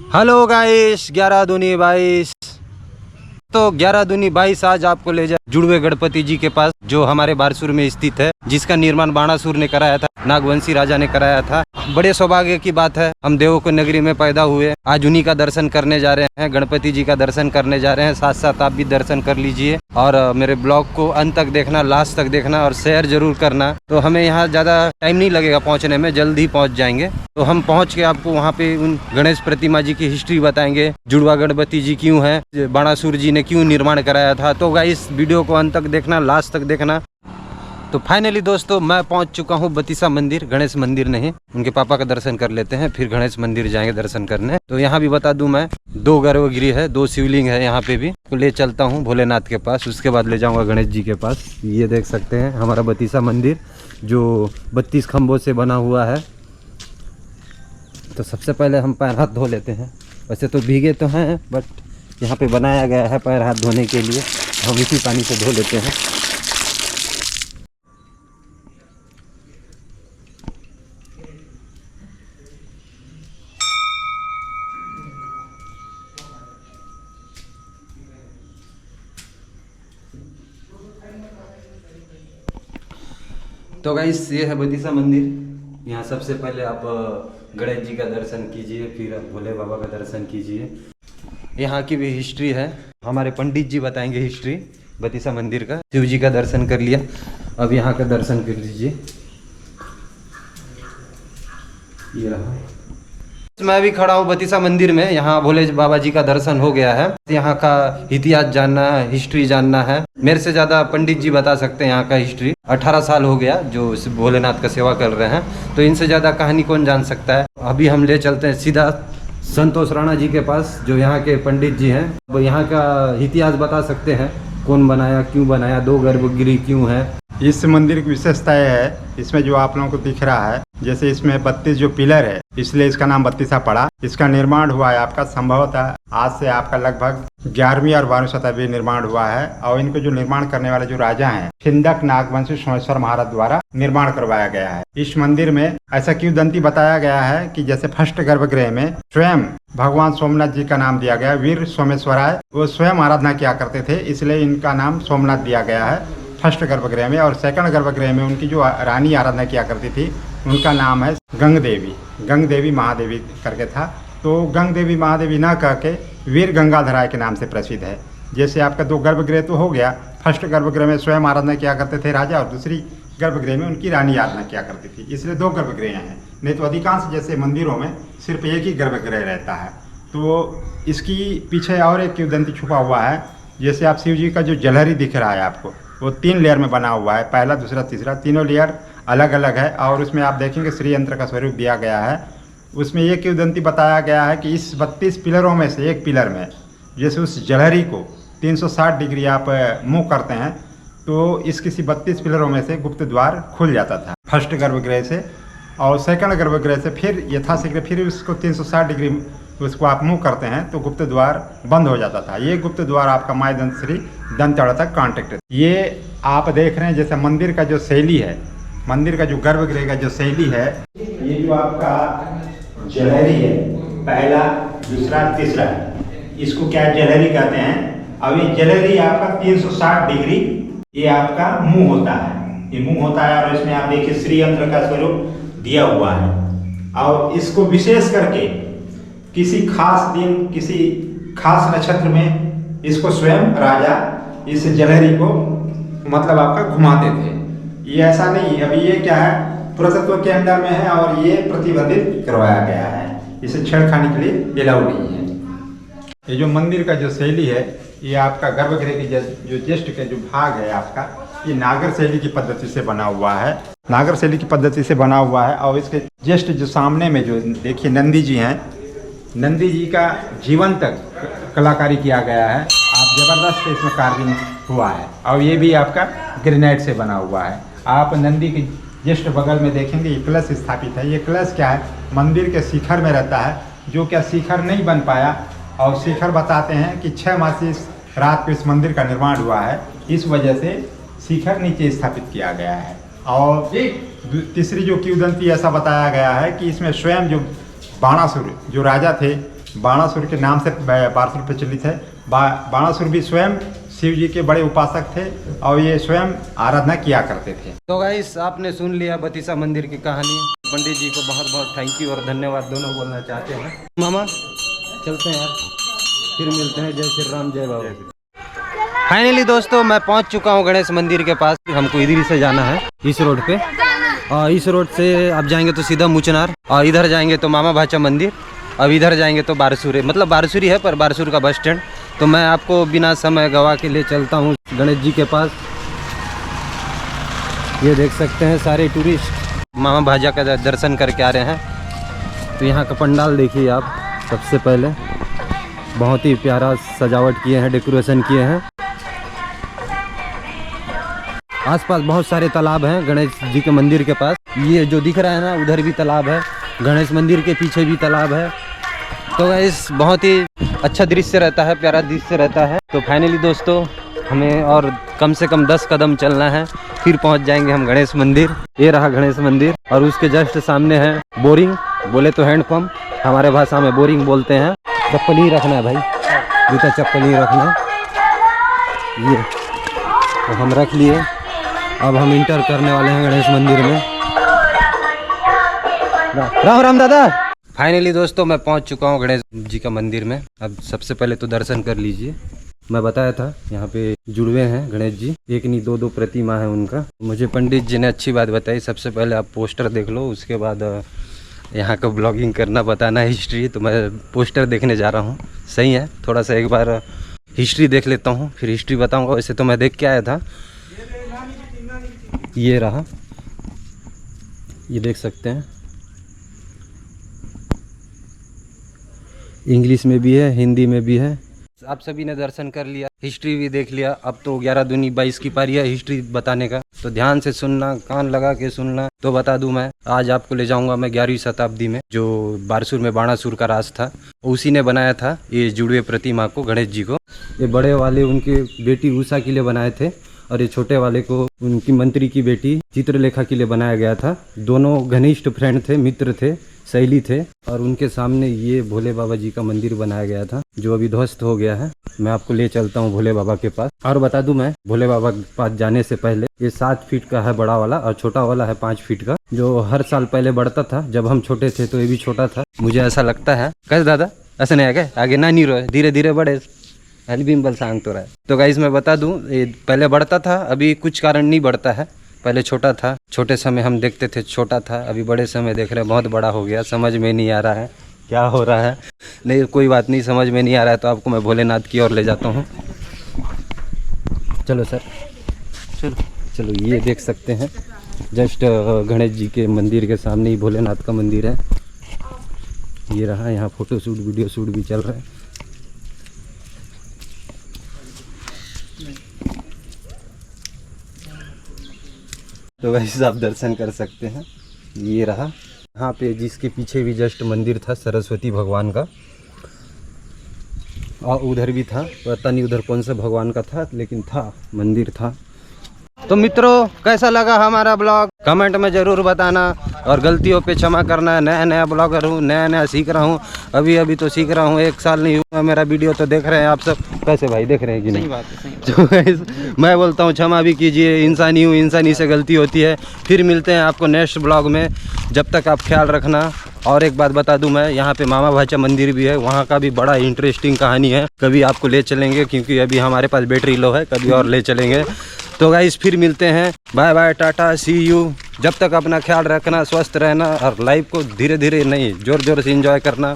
Hello guys, 11 दूनी 22। तो 11 दूनी 22 आज आपको ले जाए जुड़वे गणपति जी के पास, जो हमारे बारसूर में स्थित है, जिसका निर्माण बाणासुर ने कराया था, नागवंशी राजा ने कराया था। बड़े सौभाग्य की बात है, हम देवों को नगरी में पैदा हुए, आज उन्हीं का दर्शन करने जा रहे हैं, गणपति जी का दर्शन करने जा रहे हैं। साथ साथ आप भी दर्शन कर लीजिए और मेरे ब्लॉग को अंत तक देखना, लास्ट तक देखना और शेयर जरूर करना। तो हमें यहाँ ज़्यादा टाइम नहीं लगेगा पहुँचने में, जल्दी पहुँच जाएंगे। तो हम पहुँच के आपको वहाँ पे उन गणेश प्रतिमा जी की हिस्ट्री बताएंगे, जुड़वा गणपति जी क्यों है, बाणासुर जी ने क्यों निर्माण कराया था। तो गाइस वीडियो को अंत तक देखना, लास्ट तक देखना। तो फाइनली दोस्तों मैं पहुंच चुका हूं बतीसा मंदिर, गणेश मंदिर नहीं, उनके पापा का दर्शन कर लेते हैं, फिर गणेश मंदिर जाएंगे दर्शन करने। तो यहाँ भी बता दूं मैं, 2 गर्भगृह है, 2 शिवलिंग है यहाँ पे भी। तो ले चलता हूँ भोलेनाथ के पास, उसके बाद ले जाऊँगा गणेश जी के पास। ये देख सकते हैं हमारा बतीसा मंदिर, जो 32 खम्भों से बना हुआ है। तो सबसे पहले हम पैर हाथ धो लेते हैं। वैसे तो भीगे तो हैं, बट यहाँ पे बनाया गया है पैर हाथ धोने के लिए, हम इसी पानी से धो लेते हैं। तो गाइस ये है बतीसा मंदिर। यहाँ सबसे पहले आप गणेश जी का दर्शन कीजिए, फिर आप भोले बाबा का दर्शन कीजिए। यहाँ की भी हिस्ट्री है, हमारे पंडित जी बताएंगे हिस्ट्री बतीसा मंदिर का। शिव जी का दर्शन कर लिया, अब यहाँ का दर्शन कर लीजिए। ये रहा, मैं भी खड़ा हूँ बतीसा मंदिर में। यहाँ भोले बाबा जी का दर्शन हो गया है। यहाँ का इतिहास जानना है, हिस्ट्री जानना है, मेरे से ज़्यादा पंडित जी बता सकते हैं यहाँ का हिस्ट्री। 18 साल हो गया जो भोलेनाथ का सेवा कर रहे हैं, तो इनसे ज़्यादा कहानी कौन जान सकता है। अभी हम ले चलते हैं सीधा संतोष राणा जी के पास, जो यहाँ के पंडित जी हैं। वो यहाँ का इतिहास बता सकते हैं, कौन बनाया, क्यों बनाया, 2 गर्भगृह क्यों है। इस मंदिर की विशेषता है, इसमें जो आप लोगों को दिख रहा है, जैसे इसमें 32 जो पिलर है, इसलिए इसका नाम बत्तीसा पड़ा। इसका निर्माण हुआ है आपका संभवतः आज से आपका लगभग 11वीं और 12वीं शताब्दी निर्माण हुआ है। और इनको जो निर्माण करने वाले जो राजा हैं, खिंदक नागवंशी सोमेश्वर महाराज द्वारा निर्माण करवाया गया है। इस मंदिर में ऐसा किंवदंती बताया गया है कि जैसे फर्स्ट गर्भगृह में स्वयं भगवान सोमनाथ जी का नाम दिया गया, वीर सोमेश्वराय, वो स्वयं आराधना किया करते थे, इसलिए इनका नाम सोमनाथ दिया गया है फर्स्ट गर्भगृह में। और सेकंड गर्भगृह में उनकी जो रानी आराधना किया करती थी, उनका नाम है गंग देवी महादेवी करके था। तो गंग देवी महादेवी ना कह के वीर गंगाधराय के नाम से प्रसिद्ध है। जैसे आपका 2 गर्भगृह तो हो गया, फर्स्ट गर्भगृह में स्वयं आराधना किया करते थे राजा, और दूसरी गर्भगृह में उनकी रानी आराधना किया करती थी, इसलिए 2 गर्भगृह हैं। नहीं तो अधिकांश जैसे मंदिरों में सिर्फ एक ही गर्भगृह रहता है। तो इसकी पीछे और एक किंवदंती छुपा हुआ है। जैसे आप शिव जी का जो जलहरी दिख रहा है आपको, वो 3 लेयर में बना हुआ है, पहला, दूसरा, तीसरा, तीनों लेयर अलग अलग है। और उसमें आप देखेंगे श्री यंत्र का स्वरूप दिया गया है। उसमें ये किंवदंती बताया गया है कि इस 32 पिलरों में से एक पिलर में, जैसे उस जलहरी को 360 डिग्री आप मुँह करते हैं, तो इस किसी 32 पिलरों में से गुप्त द्वार खुल जाता था फर्स्ट गर्भगृह से। और सेकंड गर्भगृह से फिर यथाशीघ्र फिर उसको 360 डिग्री उसको आप मुँह करते हैं तो गुप्त द्वार बंद हो जाता था। ये गुप्त द्वार आपका माय दंत श्री दंतड़ तक कॉन्टेक्ट है। ये आप देख रहे हैं जैसे मंदिर का जो शैली है, मंदिर का जो गर्भगृह का जो शैली है, ये जो आपका जलहरी है, पहला, दूसरा, तीसरा, इसको क्या जलहरी कहते हैं। अब ये जलहरी आपका 360 डिग्री ये आपका मुंह होता है, ये मुंह होता है। और इसमें आप देखिए श्री यंत्र का स्वरूप दिया हुआ है। और इसको विशेष करके किसी खास दिन, किसी खास नक्षत्र में इसको स्वयं राजा इस जलहरी को मतलब आपका घुमाते थे। ये ऐसा नहीं, अभी ये क्या है, पुरातत्व के अंदर में है और ये प्रतिबंधित करवाया गया है, इसे छेड़खानी के लिए अलाउ नहीं है। ये जो मंदिर का जो शैली है, ये आपका गर्भगृह की जो ज्येष्ठ के जो भाग है आपका, ये नागर शैली की पद्धति से बना हुआ है, नागर शैली की पद्धति से बना हुआ है। और इसके ज्येष्ठ जो सामने में जो देखिए नंदी जी हैं, नंदी जी का जीवन तक कलाकारी किया गया है। आप जबरदस्त इसमें कार्विंग हुआ है। और ये भी आपका ग्रेनाइट से बना हुआ है। आप नंदी के जस्ट बगल में देखेंगे ये कलश स्थापित है। ये कलश क्या है, मंदिर के शिखर में रहता है, जो क्या शिखर नहीं बन पाया। और शिखर बताते हैं कि 6 मास इस रात को इस मंदिर का निर्माण हुआ है, इस वजह से शिखर नीचे स्थापित किया गया है। और तीसरी जो किंवदंती ऐसा बताया गया है कि इसमें स्वयं जो बाणासुर जो राजा थे, बाणासुर के नाम से बारसूर प्रचलित है। बाणासुर भी स्वयं शिव जी के बड़े उपासक थे और ये स्वयं आराधना किया करते थे। तो गाइस आपने सुन लिया बतीसा मंदिर की कहानी। पंडित जी को बहुत बहुत थैंक यू और धन्यवाद दोनों बोलना चाहते हैं। मामा चलते हैं यार, फिर मिलते हैं। जय श्री राम, जय बाबा। फाइनली दोस्तों मैं पहुंच चुका हूं गणेश मंदिर के पास। हमको इधर से जाना है, इस रोड पे। और इस रोड से आप जाएंगे तो सीधा मुचनार, और इधर जाएंगे तो मामा भाचा मंदिर, अब इधर जाएंगे तो बारसूर, मतलब बारसूरी है पर बारसूर का बस स्टैंड। तो मैं आपको बिना समय गवा के लिए चलता हूँ गणेश जी के पास। ये देख सकते हैं सारे टूरिस्ट मामा भाजा का दर्शन करके आ रहे हैं। तो यहाँ का पंडाल देखिए आप। सबसे पहले बहुत ही प्यारा सजावट किए हैं, डेकोरेशन किए हैं। आसपास बहुत सारे तालाब हैं गणेश जी के मंदिर के पास। ये जो दिख रहा है ना, उधर भी तालाब है, गणेश मंदिर के पीछे भी तालाब है। तो गाइस बहुत ही अच्छा दृश्य रहता है, प्यारा दृश्य रहता है। तो फाइनली दोस्तों हमें और कम से कम 10 कदम चलना है, फिर पहुंच जाएंगे हम गणेश मंदिर। ये रहा गणेश मंदिर और उसके जस्ट सामने है बोरिंग, बोले तो हैंडपम्प, हमारे भाषा में बोरिंग बोलते हैं। चप्पल ही रखना है भाई, जूता चप्पल ही रखना। ये तो हम रख लिए। अब हम इंटर करने वाले हैं गणेश मंदिर में। राम राम दादा। फाइनली दोस्तों मैं पहुंच चुका हूं गणेश जी का मंदिर में। अब सबसे पहले तो दर्शन कर लीजिए। मैं बताया था यहाँ पे जुड़वे हैं गणेश जी, एक नहीं दो प्रतिमा है उनका। मुझे पंडित जी ने अच्छी बात बताई। सबसे पहले आप पोस्टर देख लो, उसके बाद यहाँ का ब्लॉगिंग करना, बताना हिस्ट्री। तो मैं पोस्टर देखने जा रहा हूँ। सही है, थोड़ा सा एक बार हिस्ट्री देख लेता हूँ, फिर हिस्ट्री बताऊँगा। वैसे तो मैं देख के आया था। ये रहा, ये देख सकते हैं, इंग्लिश में भी है, हिंदी में भी है। आप सभी ने दर्शन कर लिया, हिस्ट्री भी देख लिया। अब तो 11 दूनी 22 की पारी है हिस्ट्री बताने का। तो ध्यान से सुनना, कान लगा के सुनना। तो बता दूं, मैं आज आपको ले जाऊंगा मैं 11वीं शताब्दी में, जो बारसूर में बाणासुर का राज था, उसी ने बनाया था ये जुड़वे प्रतिमा को, गणेश जी को। ये बड़े वाले उनके बेटी उषा के लिए बनाए थे और ये छोटे वाले को उनकी मंत्री की बेटी चित्रलेखा के लिए बनाया गया था। दोनों घनिष्ठ फ्रेंड थे, मित्र थे, सहेली थे। और उनके सामने ये भोले बाबा जी का मंदिर बनाया गया था, जो अभी ध्वस्त हो गया है। मैं आपको ले चलता हूँ भोले बाबा के पास। और बता दूं, मैं भोले बाबा के पास जाने से पहले, ये 7 फीट का है बड़ा वाला और छोटा वाला है 5 फीट का, जो हर साल पहले बढ़ता था। जब हम छोटे थे तो ये भी छोटा था, मुझे ऐसा लगता है। कैसे दादा, ऐसा नहीं है क्या? आगे ना नहीं रहे, धीरे धीरे बढ़े। बिम्बल सांग तो रहा है। तो गाइस मैं बता दूं, ये पहले बढ़ता था, अभी कुछ कारण नहीं बढ़ता है। पहले छोटा था, छोटे समय हम देखते थे छोटा था, अभी बड़े समय देख रहे हैं बहुत बड़ा हो गया। समझ में नहीं आ रहा है क्या हो रहा है। नहीं कोई बात नहीं, समझ में नहीं आ रहा है तो आपको मैं भोलेनाथ की ओर ले जाता हूँ। चलो सर, चलो चलो। ये देख सकते हैं जस्ट गणेश जी के मंदिर के सामने ही भोलेनाथ का मंदिर है। ये रहा, यहाँ फोटो शूट वीडियो शूट भी चल रहा है। तो वैसे आप दर्शन कर सकते हैं। ये रहा, यहाँ पे जिसके पीछे भी जस्ट मंदिर था सरस्वती भगवान का, और उधर भी था, पता नहीं उधर कौन सा भगवान का था, लेकिन था, मंदिर था। तो मित्रों कैसा लगा हमारा ब्लॉग कमेंट में ज़रूर बताना, और गलतियों पे क्षमा करना। नया ब्लॉगर हूँ, नया सीख रहा हूँ, अभी तो सीख रहा हूँ, 1 साल नहीं हुआ मेरा वीडियो तो देख रहे हैं आप सब। कैसे भाई देख रहे हैं कि नहीं? सही बात है, सही बात। तो मैं बोलता हूँ क्षमा भी कीजिए, इंसानी हूँ, इंसानी से गलती होती है। फिर मिलते हैं आपको नेक्स्ट ब्लॉग में, जब तक आप ख्याल रखना। और एक बात बता दूं, मैं यहाँ पे मामा भाचा मंदिर भी है, वहाँ का भी बड़ा इंटरेस्टिंग कहानी है। कभी आपको ले चलेंगे, क्योंकि अभी हमारे पास बैटरी लो है, कभी और ले चलेंगे। तो गाइस फिर मिलते हैं, bye bye, tata, see you. जब तक अपना ख्याल रखना, स्वस्थ रहना, और लाइफ को धीरे धीरे नहीं जोर जोर से एंजॉय करना।